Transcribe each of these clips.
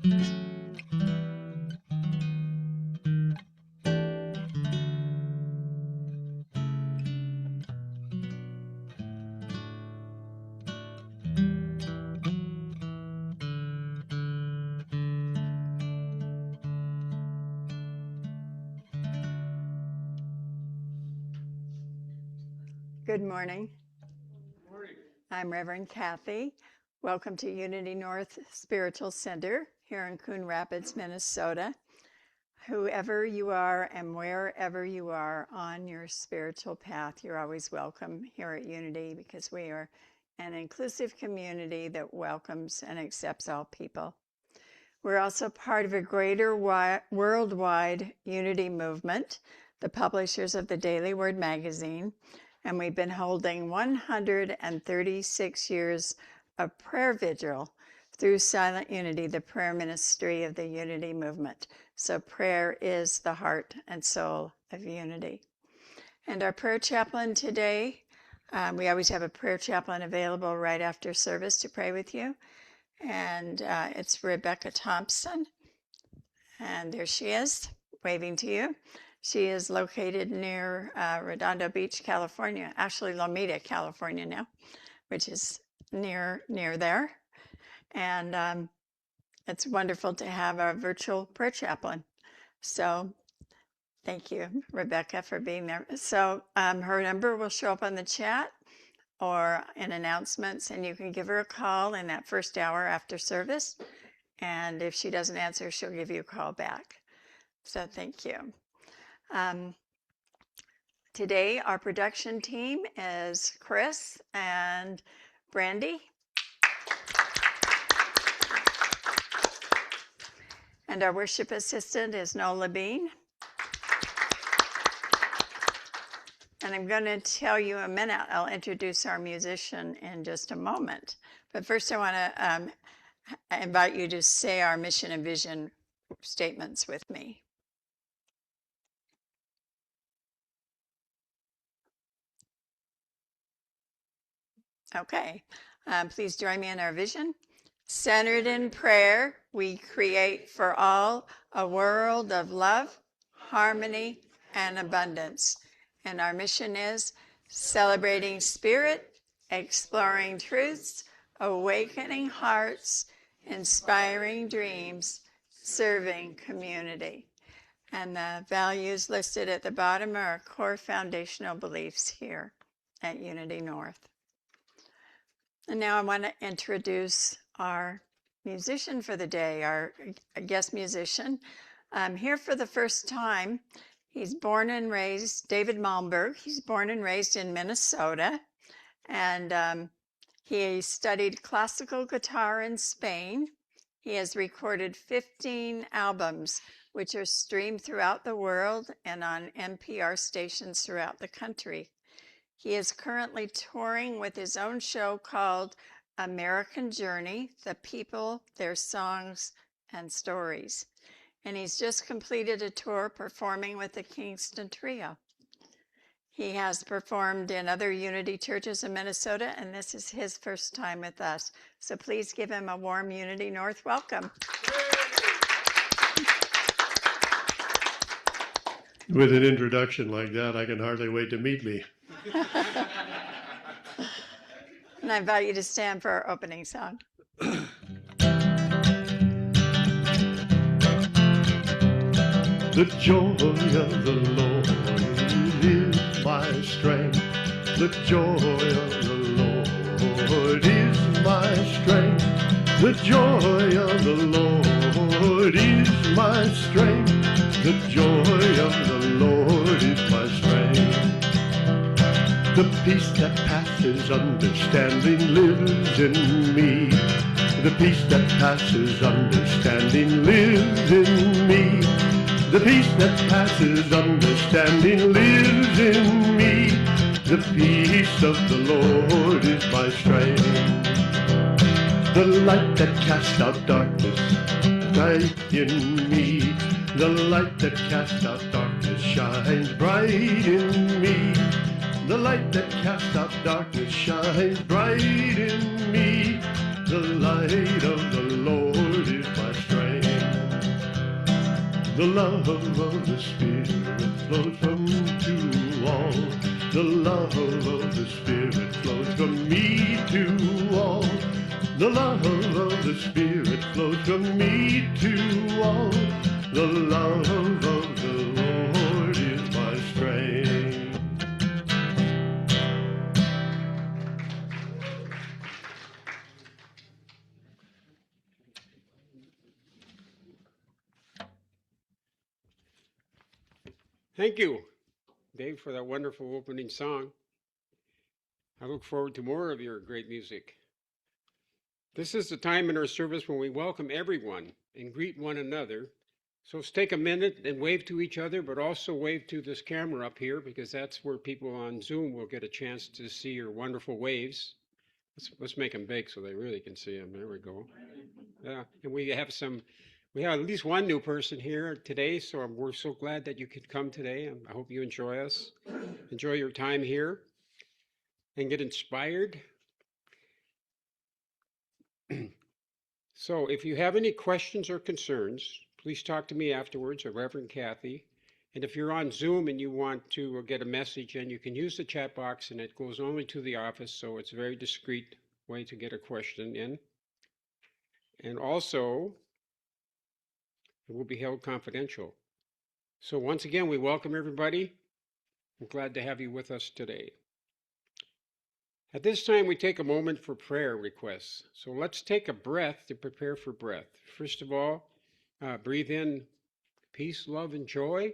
Good morning. I'm Reverend Kathy. Welcome to Unity North Spiritual Center here in Coon Rapids, Minnesota. Whoever you are and wherever you are on your spiritual path, you're always welcome here at Unity because we are an inclusive community that welcomes and accepts all people. We're also part of a greater worldwide unity movement, the publishers of the Daily Word magazine, and we've been holding 136 years of prayer vigil through Silent Unity, the prayer ministry of the Unity movement. So prayer is the heart and soul of Unity. And our prayer chaplain today, we always have a prayer chaplain available right after service to pray with you. And it's Rebecca Thompson. And there she is, waving to you. She is located near Redondo Beach, California, actually Lomita, California now, which is near there. And it's wonderful to have a virtual prayer chaplain. So thank you, Rebecca, for being there. So her number will show up on the chat or in announcements, and you can give her a call in that first hour after service. And if she doesn't answer, she'll give you a call back. So thank you. Today, our production team is Chris and Brandy. And our worship assistant is Nola Bean. And I'm going to tell you a minute. I'll introduce our musician in just a moment. But first, I want to invite you to say our mission and vision statements with me. Okay, please join me in our vision. Centered in prayer, we create for all a world of love, harmony, and abundance. And our mission is celebrating spirit, exploring truths, awakening hearts, inspiring dreams, serving community. And the values listed at the bottom are our core foundational beliefs here at Unity North. And now I want to introduce our musician for the day, our guest musician. Here for the first time. He's born and raised, David Malmberg. He's born and raised in Minnesota. And he studied classical guitar in Spain. He has recorded 15 albums, which are streamed throughout the world and on NPR stations throughout the country. He is currently touring with his own show called American Journey, The People, Their Songs, and Stories. And he's just completed a tour performing with the Kingston Trio. He has performed in other Unity churches in Minnesota, and this is his first time with us. So please give him a warm Unity North welcome. With an introduction like that, I can hardly wait to meet me. And I invite you to stand for our opening song. The joy of the Lord is my strength. The joy of the Lord is my strength. The joy of the Lord is my strength. The joy of the Lord is my strength. The peace that passes understanding lives in me. The peace that passes understanding lives in me. The peace that passes understanding lives in me. The peace of the Lord is my strength. The light that casts out darkness, bright in me. The light that casts out darkness shines bright in me. The light that casts out darkness shines bright in me. The light of the Lord is my strength. The love of the Spirit flows from to all. The love of the Spirit flows from me to all. The love of the Spirit flows from me to all. The love of the Lord is my strength. Thank you, Dave, for that wonderful opening song. I look forward to more of your great music. This is the time in our service when we welcome everyone and greet one another. So let's take a minute and wave to each other, but also wave to this camera up here, because that's where people on Zoom will get a chance to see your wonderful waves. Let's make them big so they really can see them. There we go. Yeah, and we have at least one new person here today, so we're so glad that you could come today. I hope you enjoy us, enjoy your time here, and get inspired. So if you have any questions or concerns, please talk to me afterwards or Reverend Kathy. And if you're on Zoom and you want to get a message, and you can use the chat box, and it goes only to the office, so it's a very discreet way to get a question in. And also, it will be held confidential. So once again, we welcome everybody. I'm glad to have you with us today. At this time, we take a moment for prayer requests. So let's take a breath to prepare for breath. First of all, breathe in peace, love, and joy.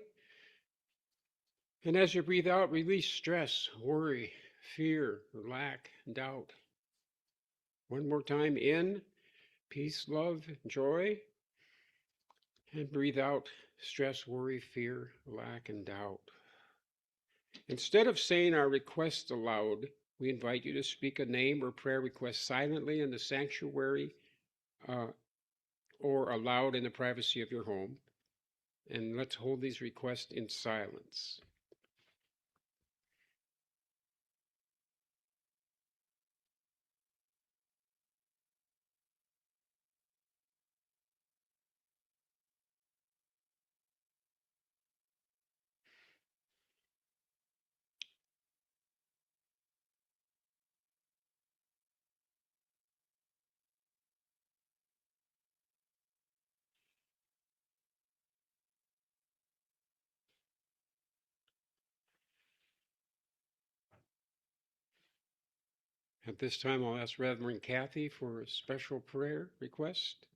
And as you breathe out, release stress, worry, fear, lack, and doubt. One more time, in peace, love, joy. And breathe out stress, worry, fear, lack, and doubt. Instead of saying our requests aloud, we invite you to speak a name or prayer request silently in the sanctuary or aloud in the privacy of your home. And let's hold these requests in silence. At this time, I'll ask Reverend Kathy for a special prayer request.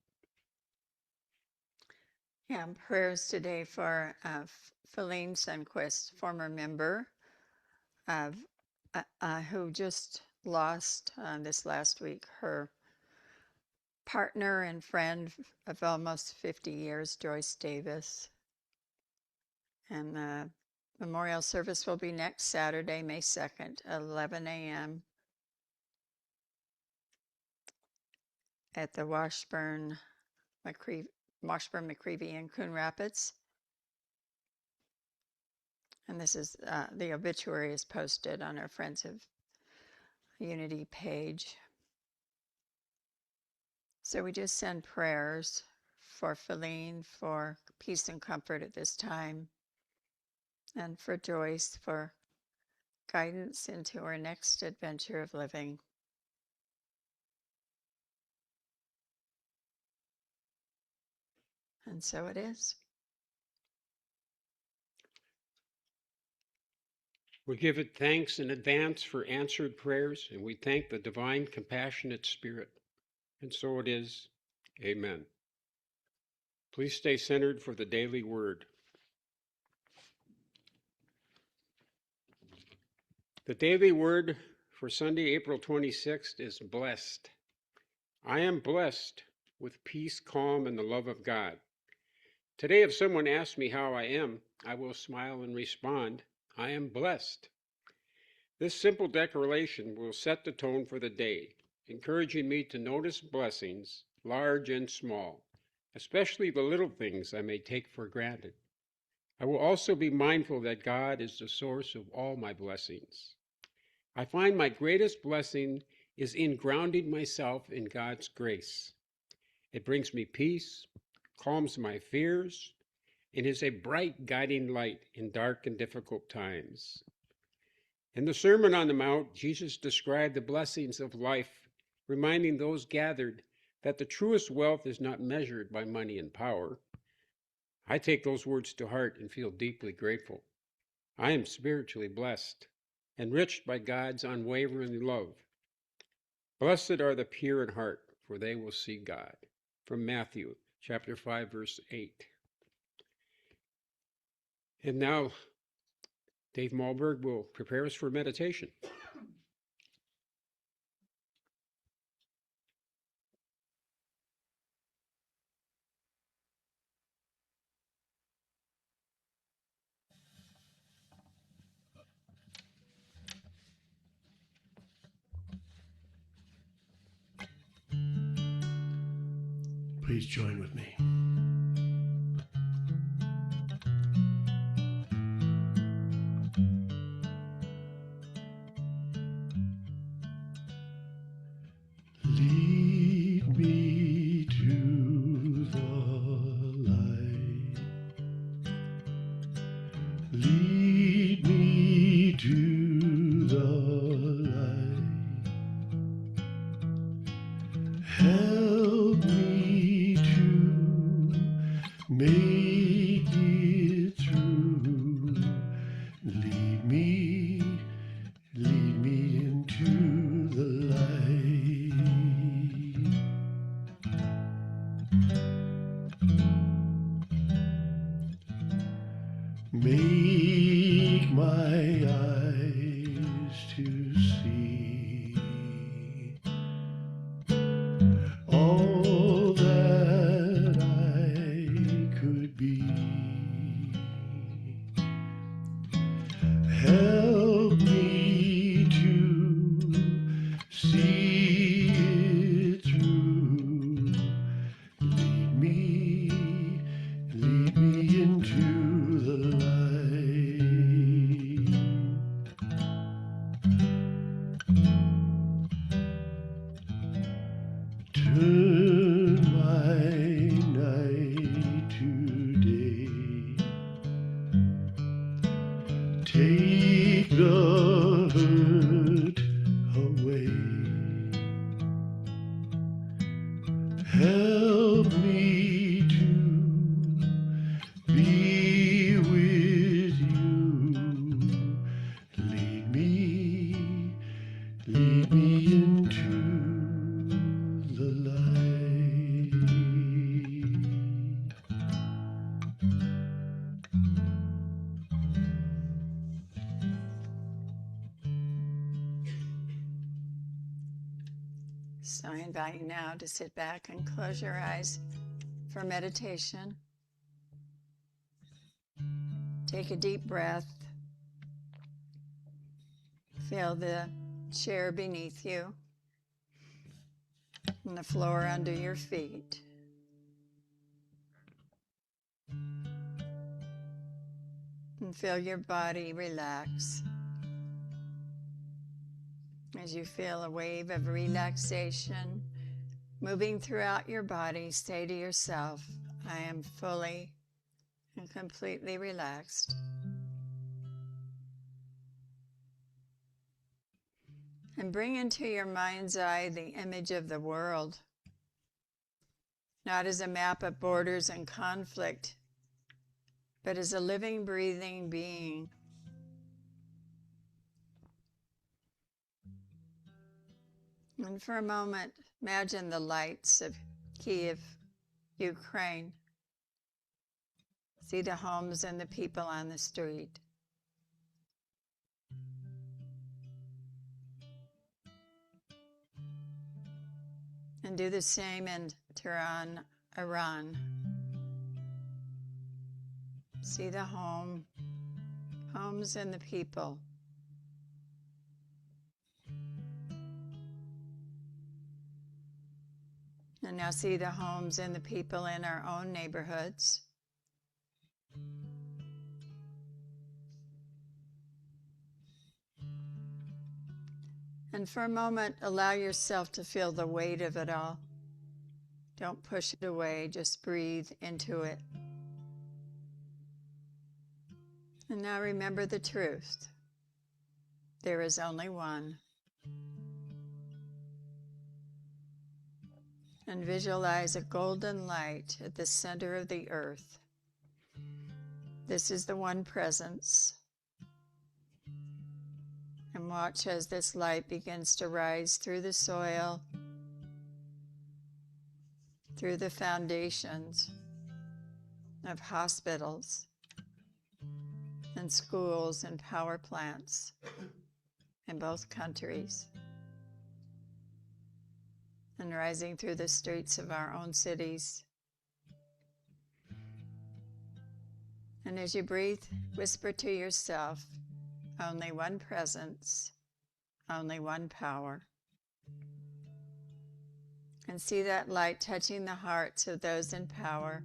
Yeah, prayers today for Feline Sunquist, former member of who just lost this last week her partner and friend of almost 50 years, Joyce Davis. And the memorial service will be next Saturday, May 2nd, 11 a.m. at the Washburn McCreevy in Coon Rapids. And this is the obituary is posted on our Friends of Unity page. So we just send prayers for Feline for peace and comfort at this time, and for Joyce for guidance into her next adventure of living. And so it is. We give it thanks in advance for answered prayers, and we thank the divine, compassionate Spirit. And so it is. Amen. Please stay centered for the daily word. The daily word for Sunday, April 26th is blessed. I am blessed with peace, calm, and the love of God. Today, if someone asks me how I am, I will smile and respond, I am blessed. This simple declaration will set the tone for the day, encouraging me to notice blessings, large and small, especially the little things I may take for granted. I will also be mindful that God is the source of all my blessings. I find my greatest blessing is in grounding myself in God's grace. It brings me peace, calms my fears, and is a bright guiding light in dark and difficult times. In the Sermon on the Mount, Jesus described the blessings of life, reminding those gathered that the truest wealth is not measured by money and power. I take those words to heart and feel deeply grateful. I am spiritually blessed, enriched by God's unwavering love. Blessed are the pure in heart, for they will see God. From Matthew chapter 5, verse 8. And now, Dave Malberg will prepare us for meditation. Please join with me. Lead me to the light. Lead me to the light. Help me to make it through. Lead me into the light. Make my eyes to see all that I could be. Help me to see it through. Lead me into the light. Turn my night to day. Take the hurt away. Help me to be with you. Lead me into the light. So I invite you now to sit back and close your eyes for meditation. Take a deep breath. Feel the chair beneath you and the floor under your feet. And feel your body relax. As you feel a wave of relaxation moving throughout your body, say to yourself, I am fully and completely relaxed. And bring into your mind's eye the image of the world, not as a map of borders and conflict, but as a living, breathing being. And for a moment, imagine the lights of Kiev, Ukraine. See the homes and the people on the street. And do the same in Tehran, Iran. See the homes and the people. And now see the homes and the people in our own neighborhoods. And for a moment, allow yourself to feel the weight of it all. Don't push it away, just breathe into it. And now remember the truth. There is only one. And visualize a golden light at the center of the earth. This is the one presence. And watch as this light begins to rise through the soil, through the foundations of hospitals and schools and power plants in both countries, and rising through the streets of our own cities. And as you breathe, whisper to yourself, only one presence, only one power. And see that light touching the hearts of those in power.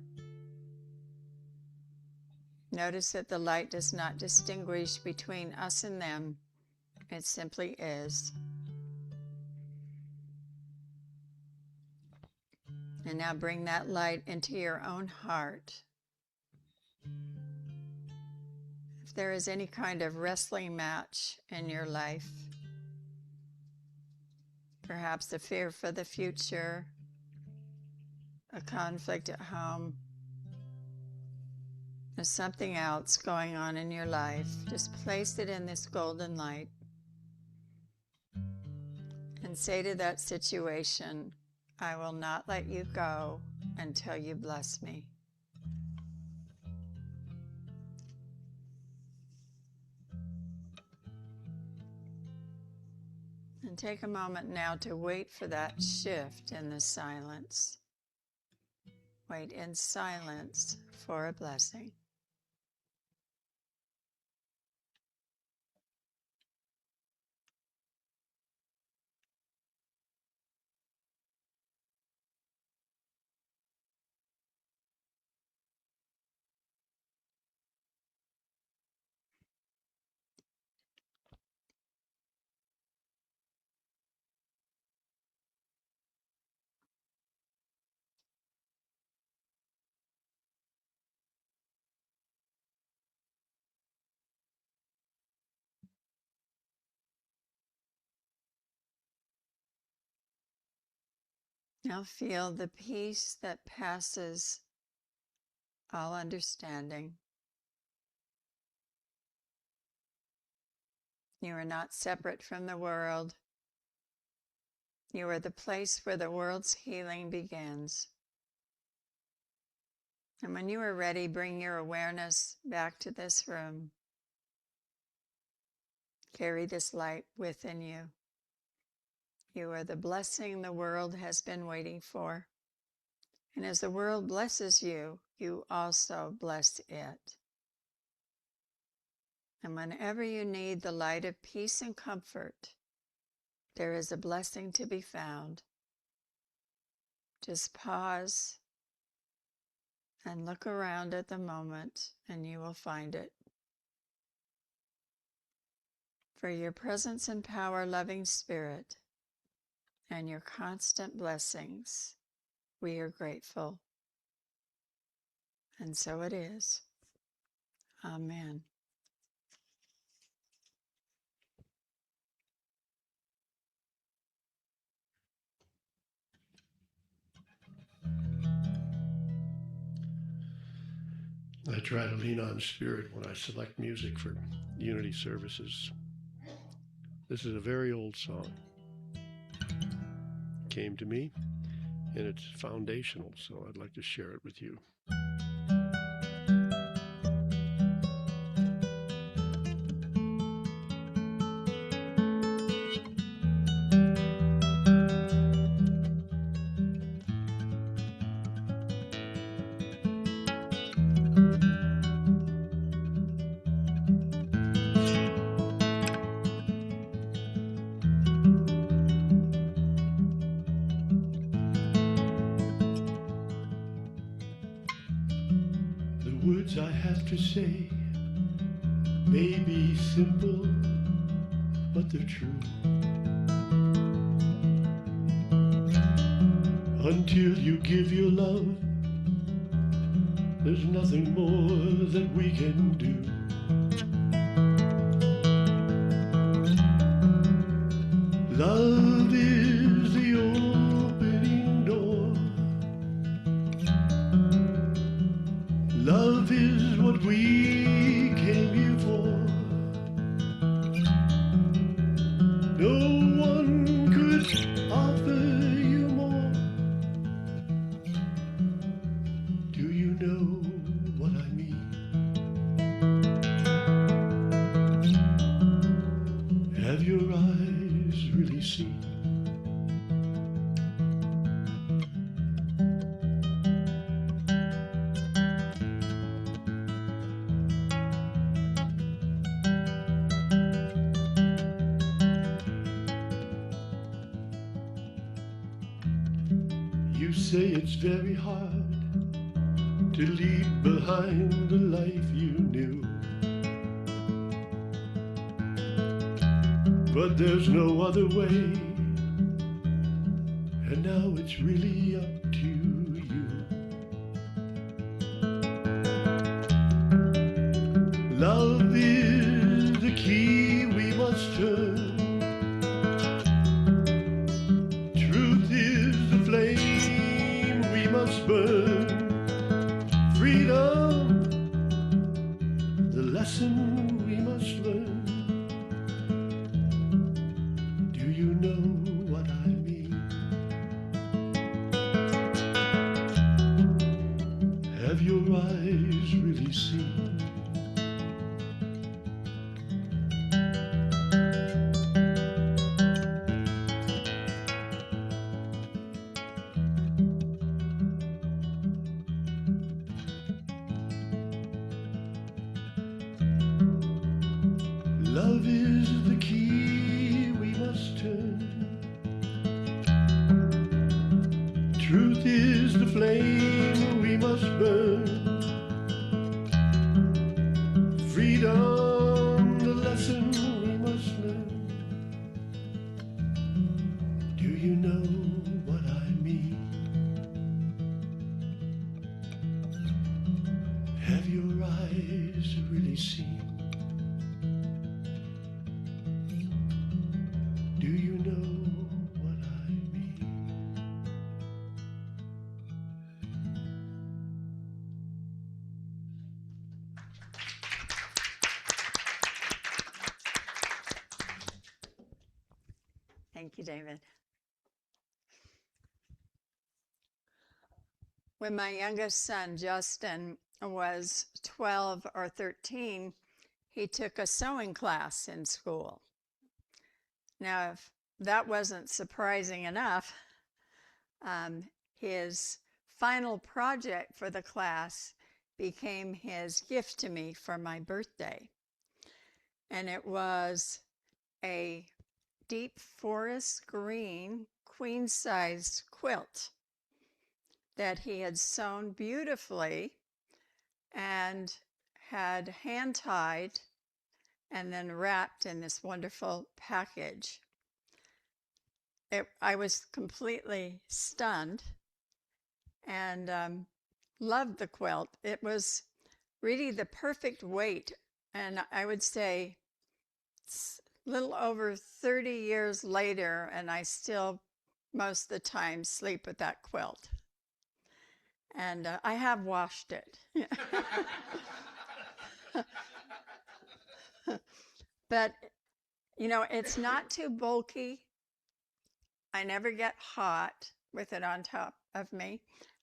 Notice that the light does not distinguish between us and them. It simply is. And now bring that light into your own heart. If there is any kind of wrestling match in your life, perhaps a fear for the future, a conflict at home, or something else going on in your life, just place it in this golden light and say to that situation, I will not let you go until you bless me. And take a moment now to wait for that shift in the silence. Wait in silence for a blessing. Now feel the peace that passes all understanding. You are not separate from the world. You are the place where the world's healing begins. And when you are ready, bring your awareness back to this room. Carry this light within you. You are the blessing the world has been waiting for. And as the world blesses you, you also bless it. And whenever you need the light of peace and comfort, there is a blessing to be found. Just pause and look around at the moment, and you will find it. For your presence and power, loving Spirit, and your constant blessings, we are grateful. And so it is. Amen. I try to lean on Spirit when I select music for Unity services. This is a very old song. It came to me, and it's foundational, so I'd like to share it with you. Words I have to say may be simple, but they're true. Until you give your love, there's nothing more that we can do. Love is the opening door. Love is what we came here for. No one could offer you more. Do you know what I mean? Have your eyes really seen? You say it's very hard to leave behind the life you knew, but there's no other way, and now it's really up to you. Love is the key we must turn. Truth is the flame we must burn. Freedom, the lesson we must learn. Do you know what I mean? Have your eyes really seen? Love is the key we must turn. Truth is the flame we must burn. Freedom, the lesson we must learn. Do you know what I mean? Have your eyes really seen? Do you know what I mean? Thank you, David. When my youngest son, Justin, was 12 or 13, he took a sewing class in school. Now, if that wasn't surprising enough, his final project for the class became his gift to me for my birthday. And it was a deep forest green queen-sized quilt that he had sewn beautifully and had hand-tied and then wrapped in this wonderful package. I was completely stunned and loved the quilt. It was really the perfect weight, and I would say it's a little over 30 years later, and I still most of the time sleep with that quilt. And I have washed it. But, you know, it's not too bulky. I never get hot with it on top of me.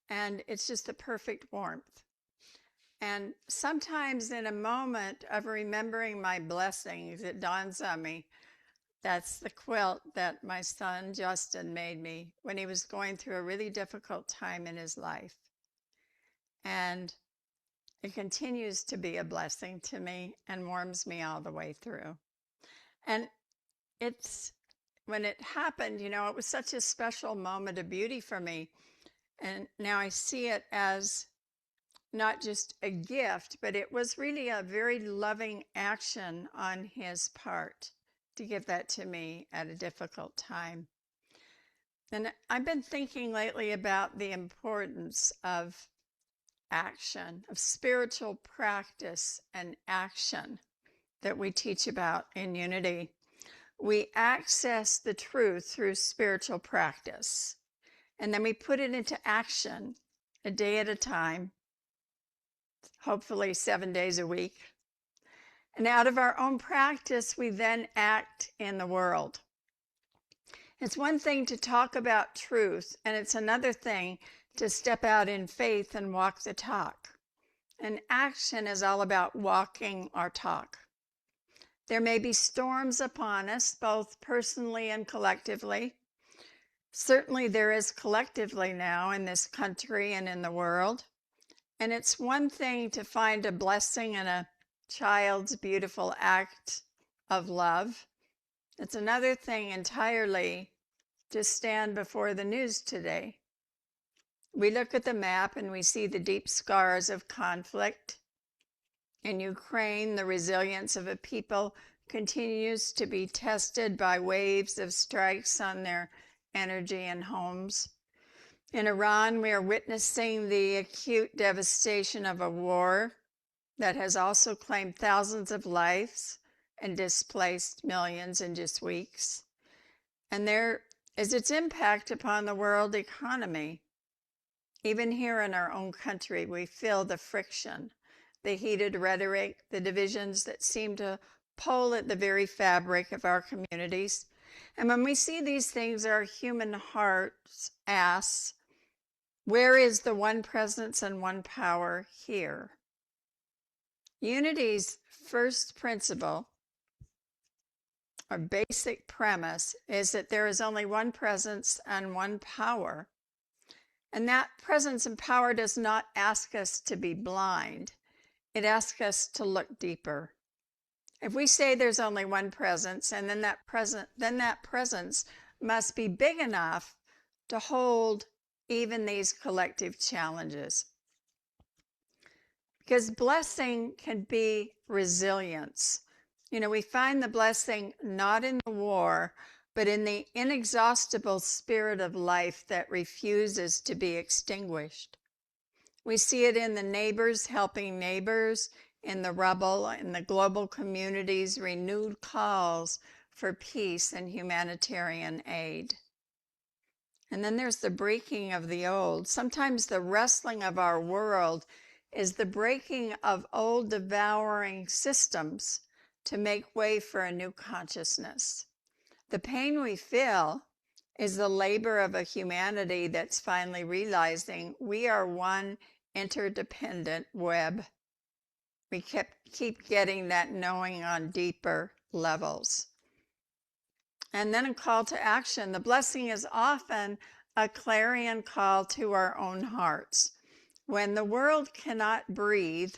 And it's just the perfect warmth. And sometimes in a moment of remembering my blessings, it dawns on me, that's the quilt that my son Justin made me when he was going through a really difficult time in his life. And it continues to be a blessing to me and warms me all the way through. And when it happened, you know, it was such a special moment of beauty for me. And now I see it as not just a gift, but it was really a very loving action on his part to give that to me at a difficult time. And I've been thinking lately about the importance of action, of spiritual practice and action that we teach about in Unity. We access the truth through spiritual practice, and then we put it into action a day at a time, hopefully 7 days a week. And out of our own practice, we then act in the world. It's one thing to talk about truth, and it's another thing to step out in faith and walk the talk. And action is all about walking our talk. There may be storms upon us, both personally and collectively. Certainly there is collectively now in this country and in the world. And it's one thing to find a blessing in a child's beautiful act of love. It's another thing entirely to stand before the news today. We look at the map and we see the deep scars of conflict. In Ukraine, the resilience of a people continues to be tested by waves of strikes on their energy and homes. In Iran, we are witnessing the acute devastation of a war that has also claimed thousands of lives and displaced millions in just weeks. And there is its impact upon the world economy. Even here in our own country, we feel the friction, the heated rhetoric, the divisions that seem to pull at the very fabric of our communities. And when we see these things, our human hearts ask, where is the one presence and one power here? Unity's first principle, or basic premise, is that there is only one presence and one power. And that presence and power does not ask us to be blind. It asks us to look deeper. If we say there's only one presence, and then that presence must be big enough to hold even these collective challenges. Because blessing can be resilience. You know, we find the blessing not in the war, but in the inexhaustible spirit of life that refuses to be extinguished. We see it in the neighbors helping neighbors, in the rubble, in the global community's renewed calls for peace and humanitarian aid. And then there's the breaking of the old. Sometimes the wrestling of our world is the breaking of old devouring systems to make way for a new consciousness. The pain we feel is the labor of a humanity that's finally realizing we are one interdependent web. We keep getting that knowing on deeper levels. And then a call to action. The blessing is often a clarion call to our own hearts. When the world cannot breathe,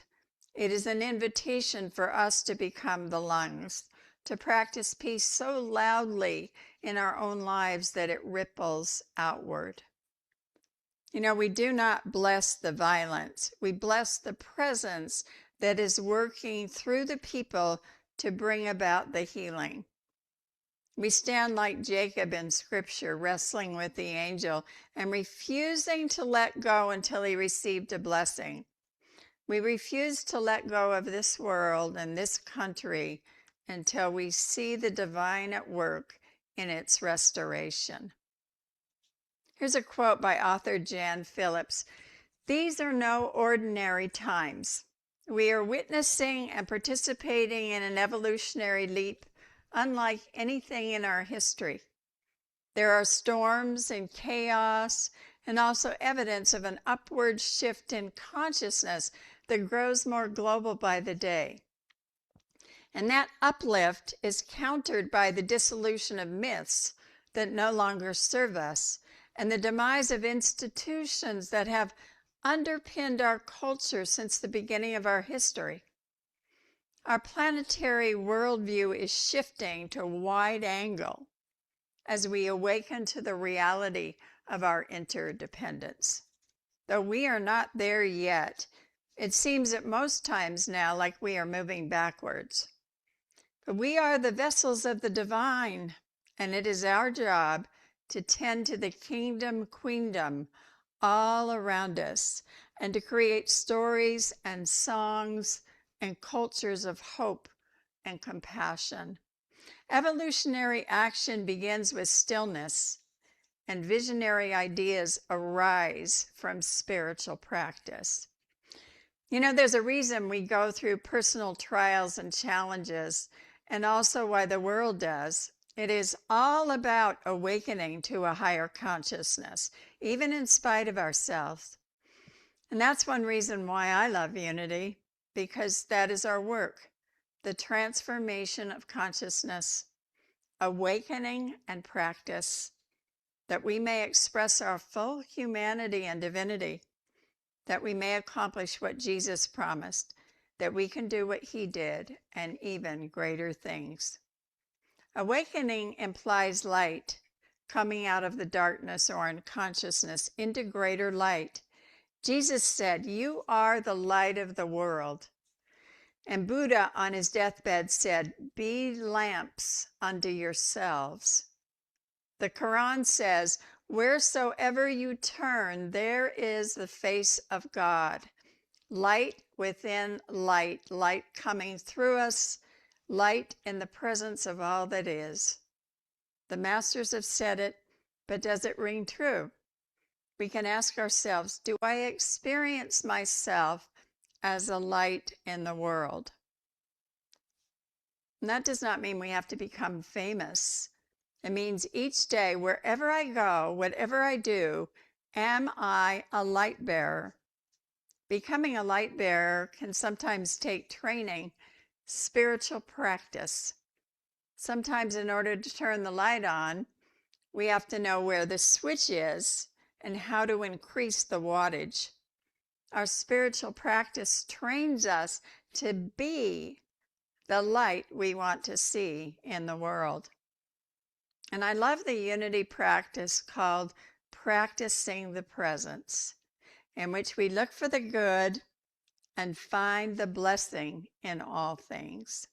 it is an invitation for us to become the lungs, to practice peace so loudly in our own lives that it ripples outward. You know, we do not bless the violence. We bless the presence that is working through the people to bring about the healing. We stand like Jacob in Scripture, wrestling with the angel and refusing to let go until he received a blessing. We refuse to let go of this world and this country until we see the divine at work in its restoration. Here's a quote by author Jan Phillips. "These are no ordinary times. We are witnessing and participating in an evolutionary leap unlike anything in our history. There are storms and chaos and also evidence of an upward shift in consciousness that grows more global by the day. And that uplift is countered by the dissolution of myths that no longer serve us and the demise of institutions that have underpinned our culture since the beginning of our history. Our planetary worldview is shifting to wide angle as we awaken to the reality of our interdependence. Though we are not there yet, it seems at most times now like we are moving backwards. But we are the vessels of the divine, and it is our job to tend to the kingdom, queendom all around us and to create stories and songs and cultures of hope and compassion. Evolutionary action begins with stillness, and visionary ideas arise from spiritual practice. You know, there's a reason we go through personal trials and challenges, and also why the world does. It is all about awakening to a higher consciousness, even in spite of ourselves. And that's one reason why I love Unity, because that is our work, the transformation of consciousness, awakening and practice, that we may express our full humanity and divinity, that we may accomplish what Jesus promised, that we can do what he did and even greater things. Awakening implies light, coming out of the darkness or unconsciousness into greater light. Jesus said, "You are the light of the world." And Buddha on his deathbed said, "Be lamps unto yourselves." The Quran says, "Wheresoever you turn, there is the face of God." Light within light, light coming through us, light in the presence of all that is. The masters have said it, but does it ring true? We can ask ourselves, do I experience myself as a light in the world? And that does not mean we have to become famous. It means each day, wherever I go, whatever I do, am I a light bearer? Becoming a light bearer can sometimes take training, spiritual practice. Sometimes in order to turn the light on, we have to know where the switch is and how to increase the wattage. Our spiritual practice trains us to be the light we want to see in the world. And I love the Unity practice called practicing the presence, in which we look for the good and find the blessing in all things.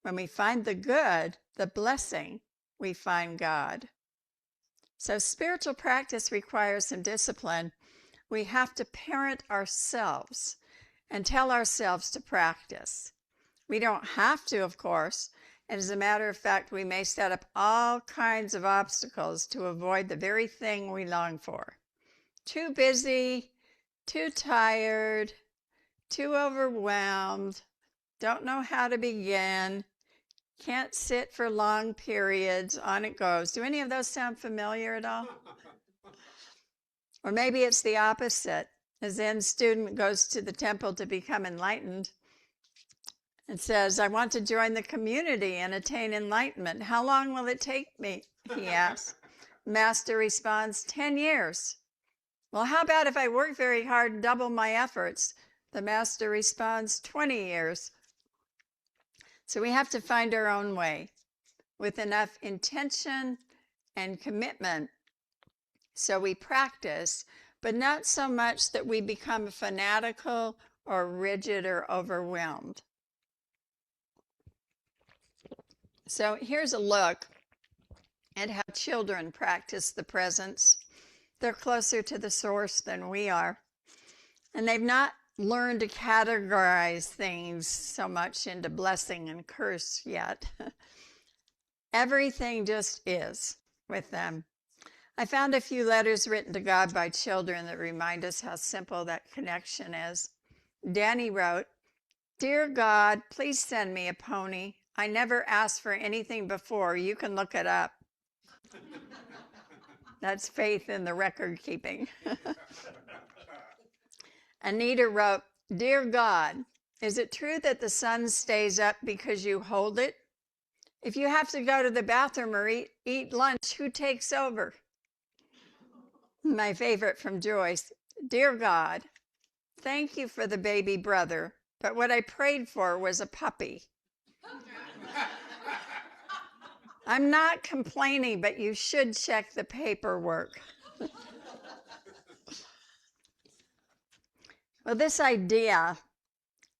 When we find the good, the blessing, we find God. So spiritual practice requires some discipline. We have to parent ourselves and tell ourselves to practice. We don't have to, of course. And as a matter of fact, we may set up all kinds of obstacles to avoid the very thing we long for. Too busy, too tired, too overwhelmed, don't know how to begin, can't sit for long periods, on it goes. Do any of those sound familiar at all? Or maybe it's the opposite. A Zen student goes to the temple to become enlightened and says, "I want to join the community and attain enlightenment. How long will it take me?" he asks. Master responds, 10 years. "Well, how about if I work very hard and double my efforts?" The master responds, 20 years. So we have to find our own way with enough intention and commitment. So we practice, but not so much that we become fanatical or rigid or overwhelmed. So here's a look at how children practice the presence. They're closer to the source than we are. And they've not learned to categorize things so much into blessing and curse yet. Everything just is with them. I found a few letters written to God by children that remind us how simple that connection is. Danny wrote, "Dear God, please send me a pony. I never asked for anything before. You can look it up." That's faith in the record keeping. Anita wrote, "Dear God, is it true that the sun stays up because you hold it? If you have to go to the bathroom or eat lunch, who takes over?" My favorite from Joyce, "Dear God, thank you for the baby brother, but what I prayed for was a puppy." I'm not complaining, but you should check the paperwork. Well, this idea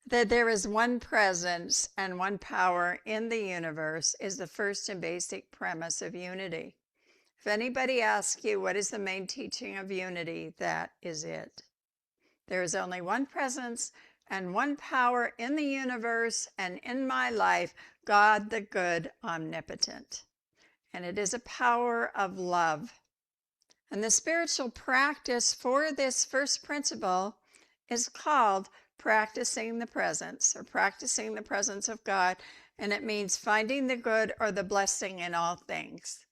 that there is one presence and one power in the universe is the first and basic premise of Unity. If anybody asks you what is the main teaching of Unity, that is it. There is only one presence and one power in the universe and in my life, God the good, omnipotent. And it is a power of love. And the spiritual practice for this first principle is called practicing the presence, or practicing the presence of God. And it means finding the good or the blessing in all things.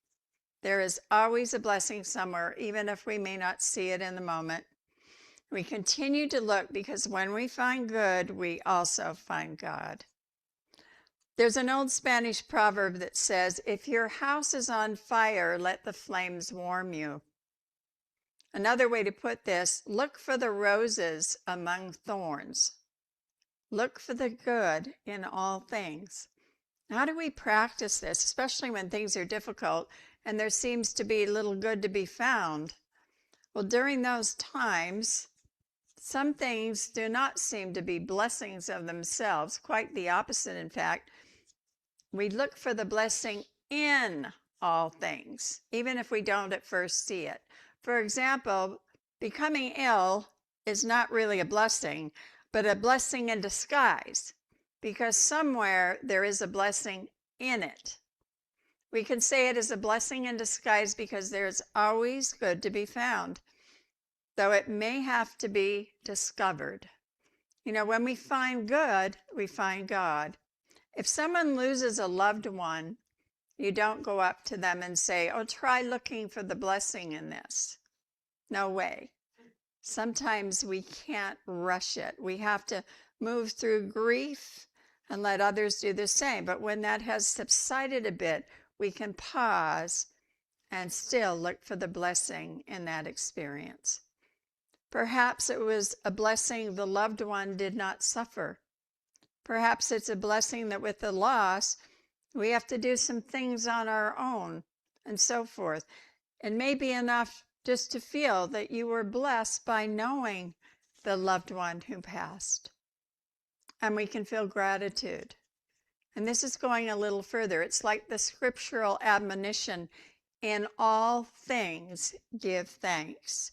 There is always a blessing somewhere, even if we may not see it in the moment. We continue to look because when we find good, we also find God. There's an old Spanish proverb that says, if your house is on fire, let the flames warm you. Another way to put this, look for the roses among thorns. Look for the good in all things. How do we practice this, especially when things are difficult and there seems to be little good to be found? Well, during those times, some things do not seem to be blessings of themselves, quite the opposite, in fact. We look for the blessing in all things, even if we don't at first see it. For example, becoming ill is not really a blessing, but a blessing in disguise, because somewhere there is a blessing in it. We can say it is a blessing in disguise because there's always good to be found, though it may have to be discovered. You know, when we find good, we find God. If someone loses a loved one, you don't go up to them and say, oh, try looking for the blessing in this. No way. Sometimes we can't rush it. We have to move through grief and let others do the same. But when that has subsided a bit, we can pause and still look for the blessing in that experience. Perhaps it was a blessing the loved one did not suffer. Perhaps it's a blessing that with the loss, we have to do some things on our own and so forth. It may be enough just to feel that you were blessed by knowing the loved one who passed. And we can feel gratitude. And this is going a little further. It's like the scriptural admonition, in all things give thanks.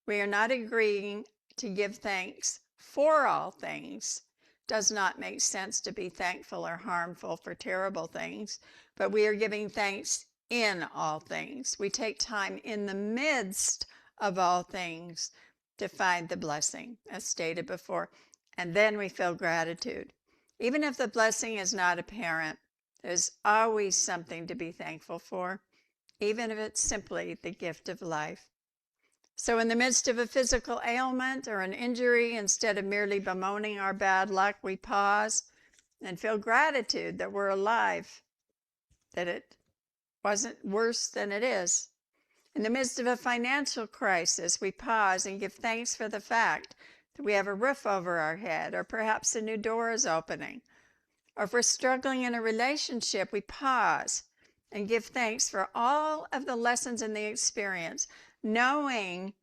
We are not agreeing to give thanks for all things. Does not make sense to be thankful or harmful for terrible things, but we are giving thanks in all things. We take time in the midst of all things to find the blessing, as stated before, and then we feel gratitude. Even if the blessing is not apparent, there's always something to be thankful for, even if it's simply the gift of life. So in the midst of a physical ailment or an injury, instead of merely bemoaning our bad luck, we pause and feel gratitude that we're alive, that it wasn't worse than it is. In the midst of a financial crisis, we pause and give thanks for the fact that we have a roof over our head, or perhaps a new door is opening. Or if we're struggling in a relationship, we pause and give thanks for all of the lessons in the experience, knowing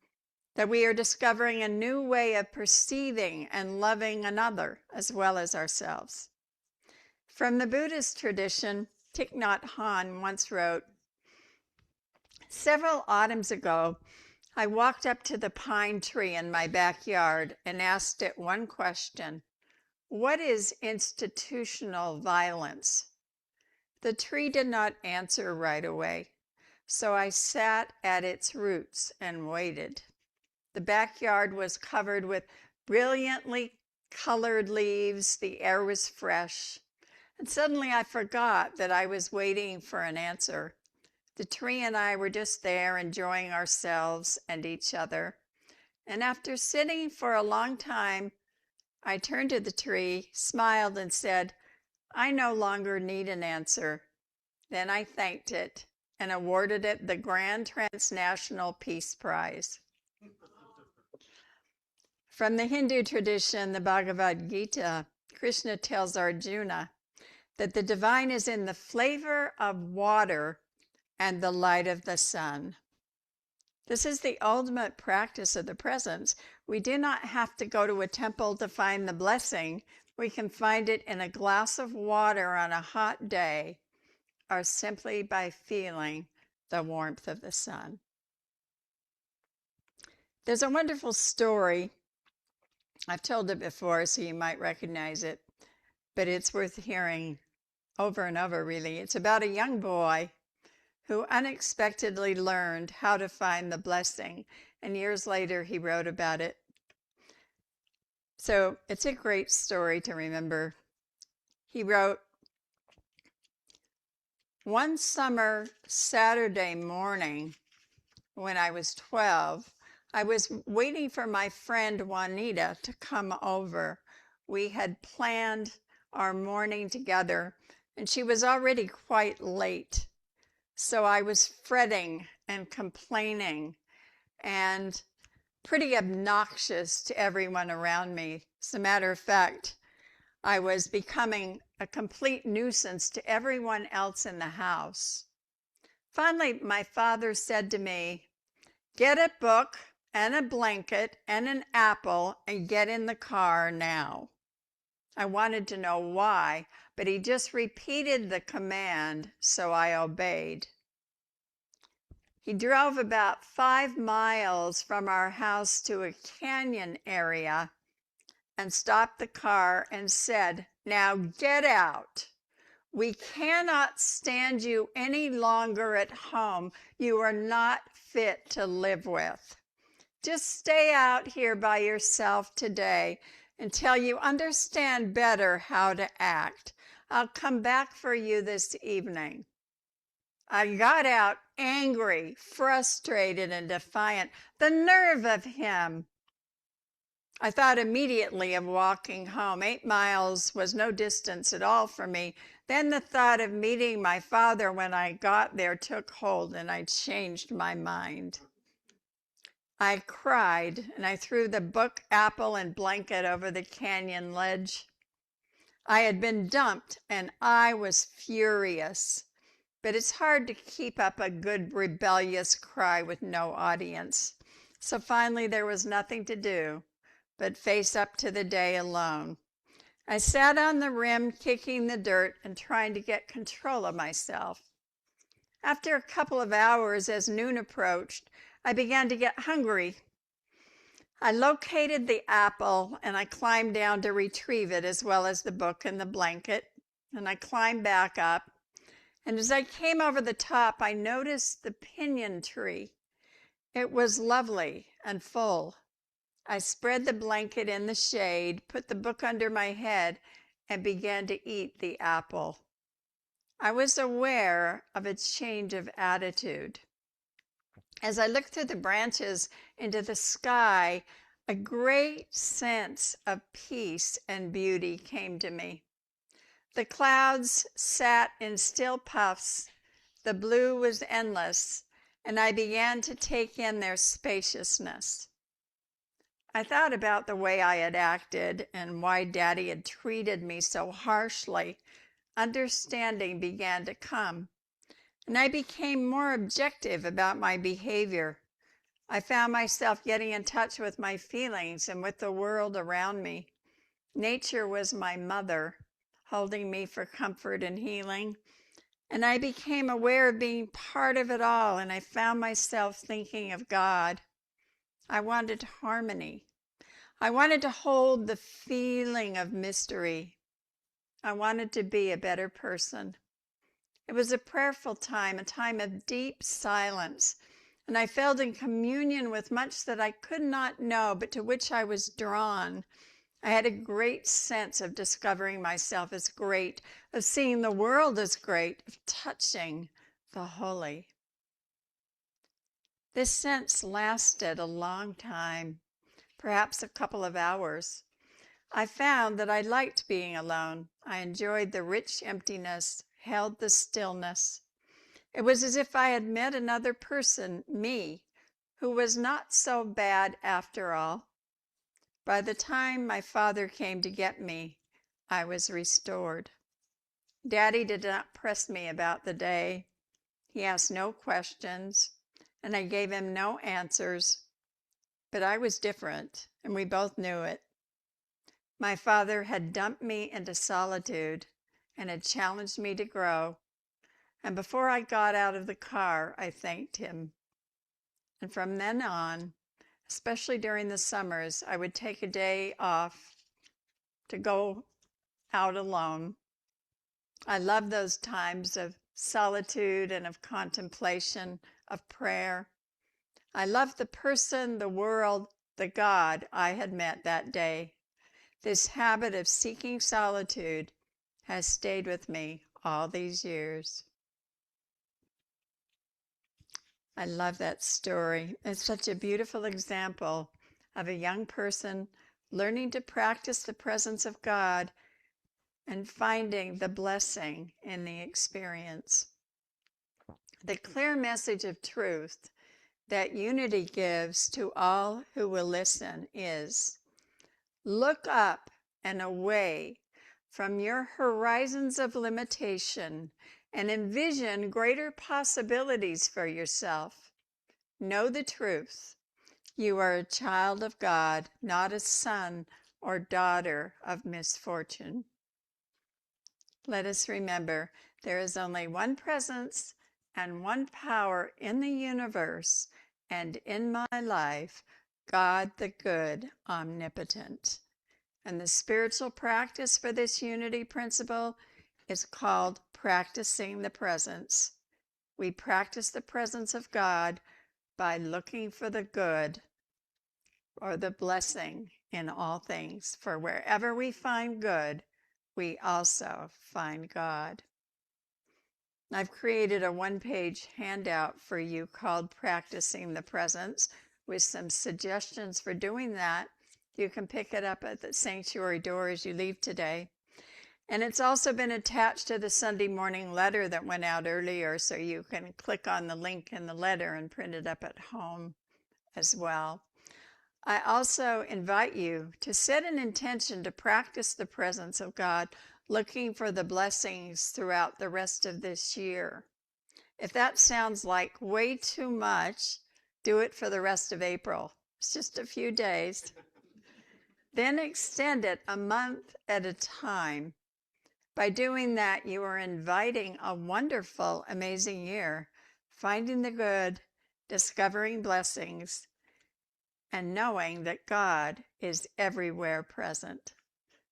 that we are discovering a new way of perceiving and loving another as well as ourselves. From the Buddhist tradition, Thich Nhat Hanh once wrote, several autumns ago, I walked up to the pine tree in my backyard and asked it one question: what is institutional violence? The tree did not answer right away, so I sat at its roots and waited. The backyard was covered with brilliantly colored leaves. The air was fresh. And suddenly I forgot that I was waiting for an answer. The tree and I were just there enjoying ourselves and each other. And after sitting for a long time, I turned to the tree, smiled, and said, I no longer need an answer. Then I thanked it and awarded it the Grand Transnational Peace Prize. From the Hindu tradition, the Bhagavad Gita, Krishna tells Arjuna that the divine is in the flavor of water and the light of the sun. This is the ultimate practice of the presence. We do not have to go to a temple to find the blessing. We can find it in a glass of water on a hot day, or simply by feeling the warmth of the sun. There's a wonderful story I've told it before, so you might recognize it, but it's worth hearing over and over, really. It's about a young boy who unexpectedly learned how to find the blessing, and years later he wrote about it. So it's a great story to remember. He wrote, "One summer Saturday morning when I was 12, I was waiting for my friend Juanita to come over. We had planned our morning together, and she was already quite late. So I was fretting and complaining and pretty obnoxious to everyone around me. As a matter of fact, I was becoming a complete nuisance to everyone else in the house. Finally, my father said to me, 'Get a book and a blanket and an apple and get in the car now.' I wanted to know why, but he just repeated the command, so I obeyed. He drove about 5 miles from our house to a canyon area and stopped the car and said, 'Now get out. We cannot stand you any longer at home. You are not fit to live with. Just stay out here by yourself today until you understand better how to act. I'll come back for you this evening.' I got out angry, frustrated, and defiant. The nerve of him! I thought immediately of walking home. 8 miles was no distance at all for me. Then the thought of meeting my father when I got there took hold, and I changed my mind. I cried, and I threw the book, apple, and blanket over the canyon ledge. I had been dumped, and I was furious. But it's hard to keep up a good rebellious cry with no audience. So finally there was nothing to do but face up to the day alone. I sat on the rim, kicking the dirt and trying to get control of myself. After a couple of hours, as noon approached, I began to get hungry. I located the apple and I climbed down to retrieve it, as well as the book and the blanket, and I climbed back up. And as I came over the top, I noticed the pinyon tree. It was lovely and full. I spread the blanket in the shade, put the book under my head, and began to eat the apple. I was aware of a change of attitude. As I looked through the branches into the sky, a great sense of peace and beauty came to me. The clouds sat in still puffs, the blue was endless, and I began to take in their spaciousness. I thought about the way I had acted and why Daddy had treated me so harshly. Understanding began to come, and I became more objective about my behavior. I found myself getting in touch with my feelings and with the world around me. Nature was my mother, holding me for comfort and healing. And I became aware of being part of it all, and I found myself thinking of God. I wanted harmony. I wanted to hold the feeling of mystery. I wanted to be a better person. It was a prayerful time, a time of deep silence, and I felt in communion with much that I could not know, but to which I was drawn. I had a great sense of discovering myself as great, of seeing the world as great, of touching the holy. This sense lasted a long time, perhaps a couple of hours. I found that I liked being alone. I enjoyed the rich emptiness, held the stillness. It was as if I had met another person, me, who was not so bad after all. By the time my father came to get me, I was restored. Daddy did not press me about the day. He asked no questions, and I gave him no answers. But I was different, and we both knew it. My father had dumped me into solitude and had challenged me to grow. And before I got out of the car, I thanked him. And from then on, especially during the summers, I would take a day off to go out alone. I love those times of solitude and of contemplation, of prayer. I love the person, the world, the God I had met that day. This habit of seeking solitude has stayed with me all these years. I love that story. It's such a beautiful example of a young person learning to practice the presence of God and finding the blessing in the experience. The clear message of truth that unity gives to all who will listen is, look up and away from your horizons of limitation and envision greater possibilities for yourself. Know the truth. You are a child of God, not a son or daughter of misfortune. Let us remember, there is only one presence and one power in the universe and in my life, God the good, omnipotent. And the spiritual practice for this unity principle is called practicing the presence. We practice the presence of God by looking for the good or the blessing in all things. For wherever we find good, we also find God. I've created a one-page handout for you called Practicing the Presence with some suggestions for doing that. You can pick it up at the sanctuary door as you leave today. And it's also been attached to the Sunday morning letter that went out earlier, so you can click on the link in the letter and print it up at home as well. I also invite you to set an intention to practice the presence of God, looking for the blessings throughout the rest of this year. If that sounds like way too much, do it for the rest of April. It's just a few days. Then extend it a month at a time. By doing that, you are inviting a wonderful, amazing year, finding the good, discovering blessings, and knowing that God is everywhere present.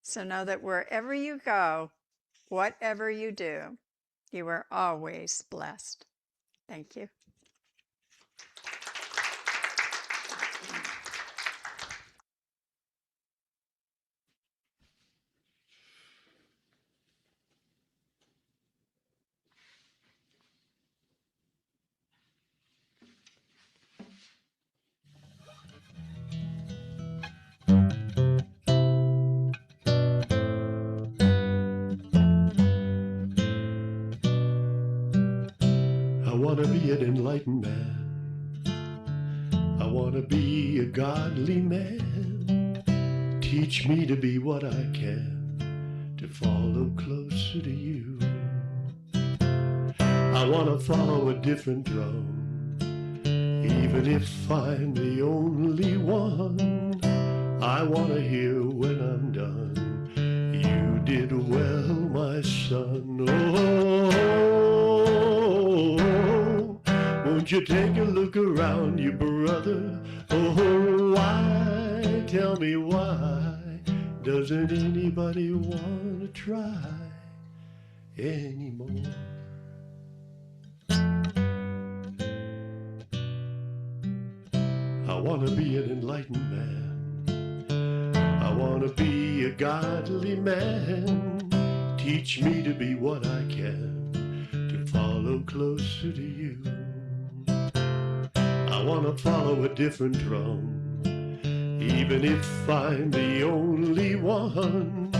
So know that wherever you go, whatever you do, you are always blessed. Thank you. I want to be an enlightened man. I want to be a godly man. Teach me to be what I can, to follow closer to you. I want to follow a different drum, even if I'm the only one. I want to hear when I'm done, you did well, my son. Oh, won't you take a look around you, brother? Oh, why? Tell me why doesn't anybody want to try anymore? I want to be an enlightened man. I want to be a godly man. Teach me to be what I can, to follow closer to you. I want to follow a different drum, even if I'm the only one.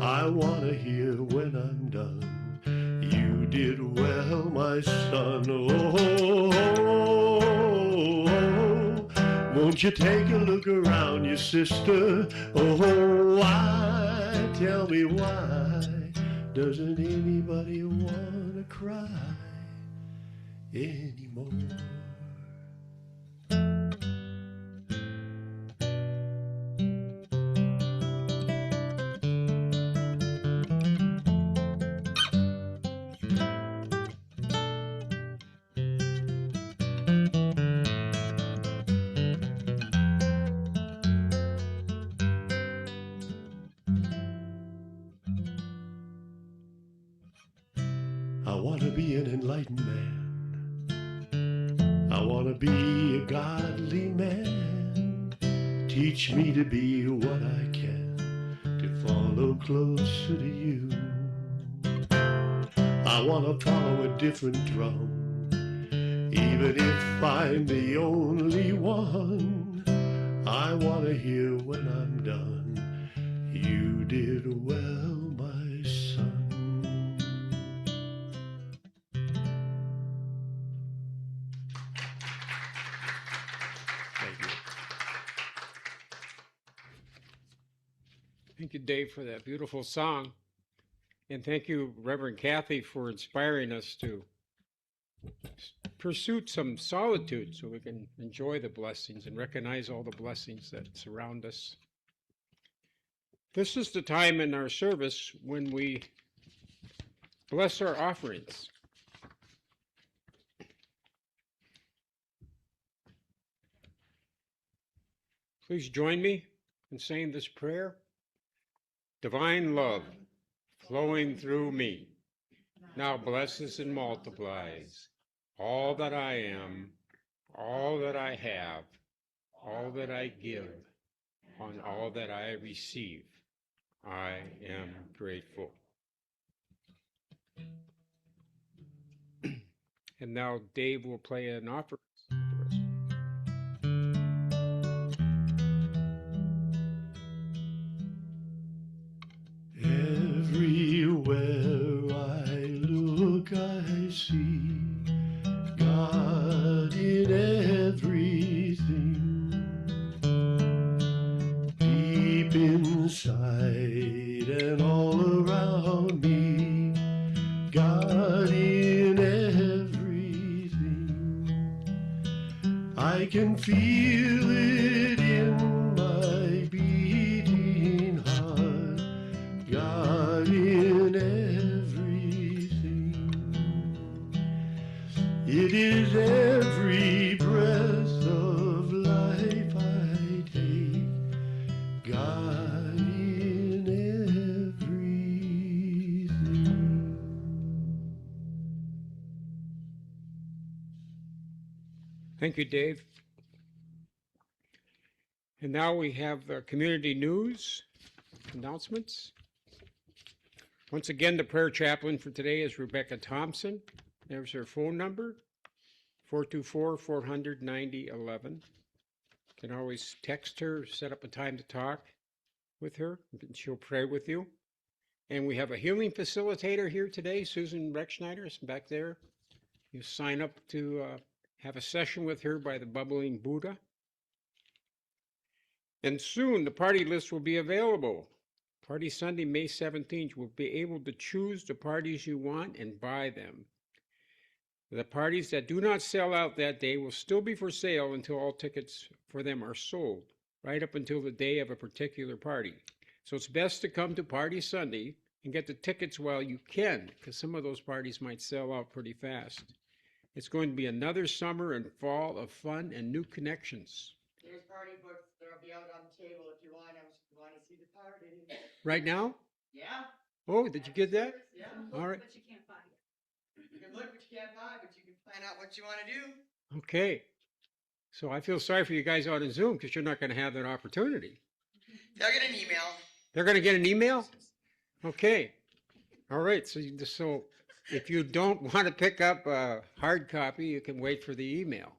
I want to hear when I'm done, you did well, my son. Oh, won't you take a look around you, sister? Oh, why? Tell me why doesn't anybody want to cry anymore? I want to be an enlightened man. I want to be a godly man. Teach me to be what I can, to follow closer to you. I want to follow a different drum, even if I'm the only one. I want to hear when I'm done, you did well, my son. Thank you. Thank you, Dave, for that beautiful song. And thank you, Reverend Kathy, for inspiring us to pursue some solitude so we can enjoy the blessings and recognize all the blessings that surround us. This is the time in our service when we bless our offerings. Please join me in saying this prayer. Divine love flowing through me now blesses and multiplies all that I am, all that I have, all that I give, on all that I receive. I am grateful. And now Dave will play an offering. Everywhere I look, I see God in everything. Deep inside and all around me, God in everything. I can feel it in my beating heart, God in everything. It is every breath of life I take, God in everything. Thank you, Dave. And now we have the community news announcements. Once again, the prayer chaplain for today is Rebecca Thompson. There's her phone number, 424-400-9011. You can always text her, set up a time to talk with her, and she'll pray with you. And we have a healing facilitator here today, Susan Rechschneider is back there. You sign up to have a session with her by the Bubbling Buddha. And soon the party list will be available. Party Sunday, May 17th, you'll be able to choose the parties you want and buy them. The parties that do not sell out that day will still be for sale until all tickets for them are sold, right up until the day of a particular party. So it's best to come to Party Sunday and get the tickets while you can, because some of those parties might sell out pretty fast. It's going to be another summer and fall of fun and new connections. There's party books. They'll be out on the table if you want them. If you want to see the party. Right now? Yeah. Oh, did you get that? Yeah. All right. But you can't buy it. You can look, but you can't buy. But you can plan out what you want to do. Okay. So I feel sorry for you guys out on Zoom because you're not going to have that opportunity. They'll get an email. They're going to get an email? Okay. All right. So if you don't want to pick up a hard copy, you can wait for the email.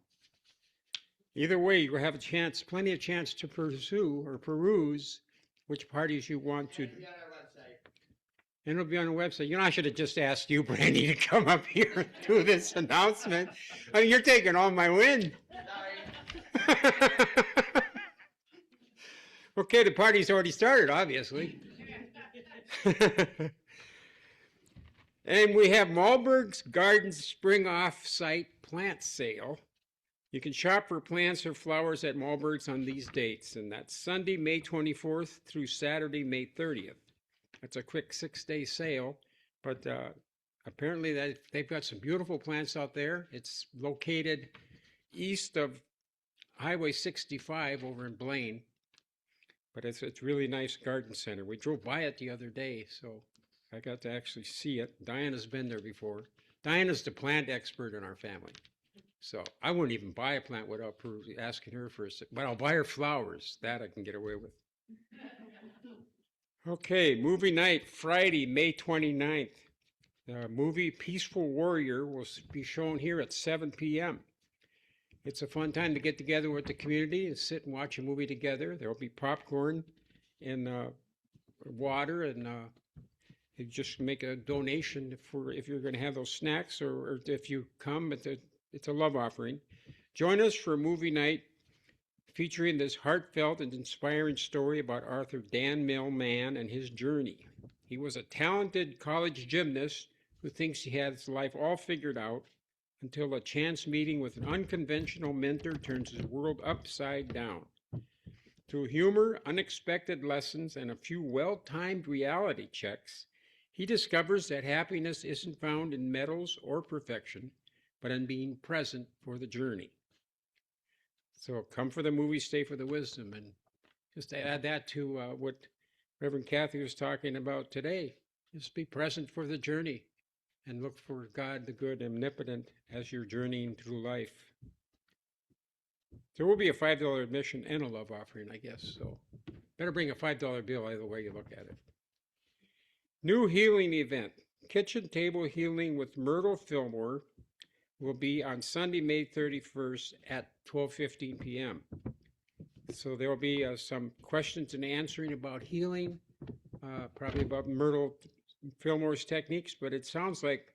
Either way, you have a chance, plenty of chance to pursue or peruse which parties you want to. It'll be on our website. And it'll be on the website. You know, I should have just asked you, Brandy, to come up here and do this announcement. I mean, you're taking all my wind. Sorry. Okay, the party's already started, obviously. And we have Malberg's Gardens Spring Off-Site Plant Sale. You can shop for plants or flowers at Malberg's on these dates, and that's Sunday, May 24th through Saturday, May 30th. That's a quick 6-day sale, but apparently they've got some beautiful plants out there. It's located east of Highway 65 over in Blaine, but it's really nice garden center. We drove by it the other day, so I got to actually see it. Diana's been there before. Diana's the plant expert in our family. So I wouldn't even buy a plant without asking her for but I'll buy her flowers. That I can get away with. Okay, movie night, Friday, May 29th. The movie Peaceful Warrior will be shown here at 7 p.m. It's a fun time to get together with the community and sit and watch a movie together. There will be popcorn and water, and you just make a donation if you're going to have those snacks, or if you come, it's a love offering. Join us for a movie night featuring this heartfelt and inspiring story about Arthur Dan Millman and his journey. He was a talented college gymnast who thinks he has his life all figured out until a chance meeting with an unconventional mentor turns his world upside down. Through humor, unexpected lessons, and a few well-timed reality checks, he discovers that happiness isn't found in medals or perfection, but in being present for the journey. So come for the movie, stay for the wisdom. And just to add that to what Reverend Kathy was talking about today, just be present for the journey and look for God, the good, omnipotent, as you're journeying through life. There will be a $5 admission and a love offering, I guess. So better bring a $5 bill either way you look at it. New healing event, Kitchen Table Healing with Myrtle Fillmore, will be on Sunday, May 31st at 12:15 p.m. So there will be some questions and answering about healing, probably about Myrtle Fillmore's techniques, but it sounds like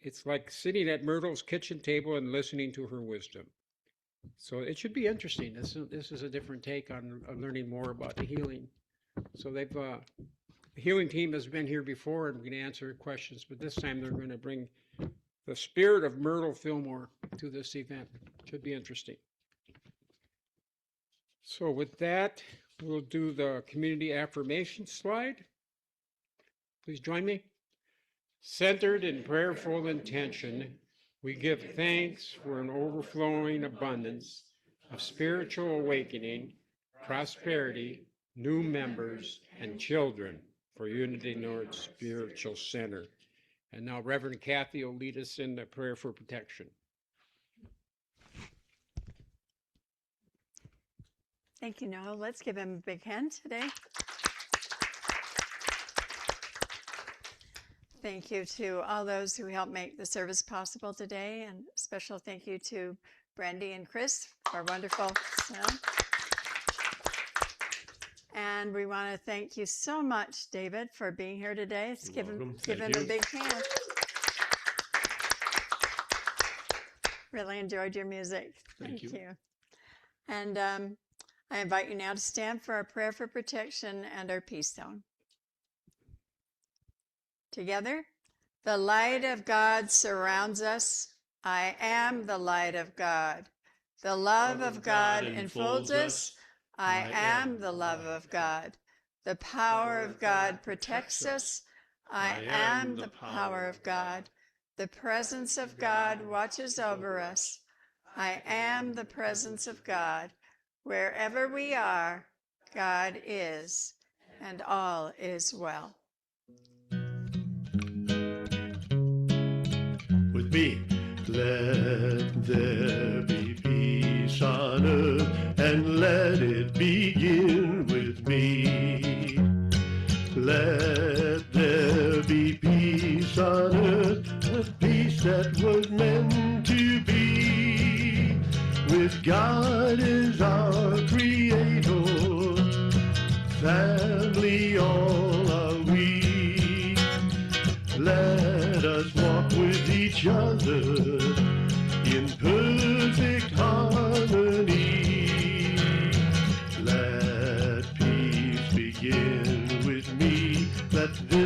it's like sitting at Myrtle's kitchen table and listening to her wisdom. So it should be interesting. This is a different take on learning more about the healing. So the healing team has been here before and we can answer questions, but this time they're going to bring the spirit of Myrtle Fillmore to this event. Should be interesting. So with that, we'll do the community affirmation slide. Please join me. Centered in prayerful intention, we give thanks for an overflowing abundance of spiritual awakening, prosperity, new members, and children for Unity North Spiritual Center. And now Reverend Kathy will lead us in the prayer for protection. Thank you, Noel. Let's give him a big hand today. Thank you to all those who helped make the service possible today, and special thank you to Brandy and Chris for wonderful sound. And we want to thank you so much, David, for being here today. Let's give him a big hand. Really enjoyed your music. Thank you. And I invite you now to stand for our prayer for protection and our peace zone. Together, the light of God surrounds us. I am the light of God. The love of God enfolds us. I am the love of God. The power of God protects us. I am the power of God. The presence of God watches over us. I am the presence of God. Wherever we are, God is, and all is well. With me, let there be peace on earth, and let it begin with me. Let there be peace on earth, the peace that was meant to be. With God as our creator, family all are we. Let us walk with each other in perfect harmony. Let peace begin with me. Let this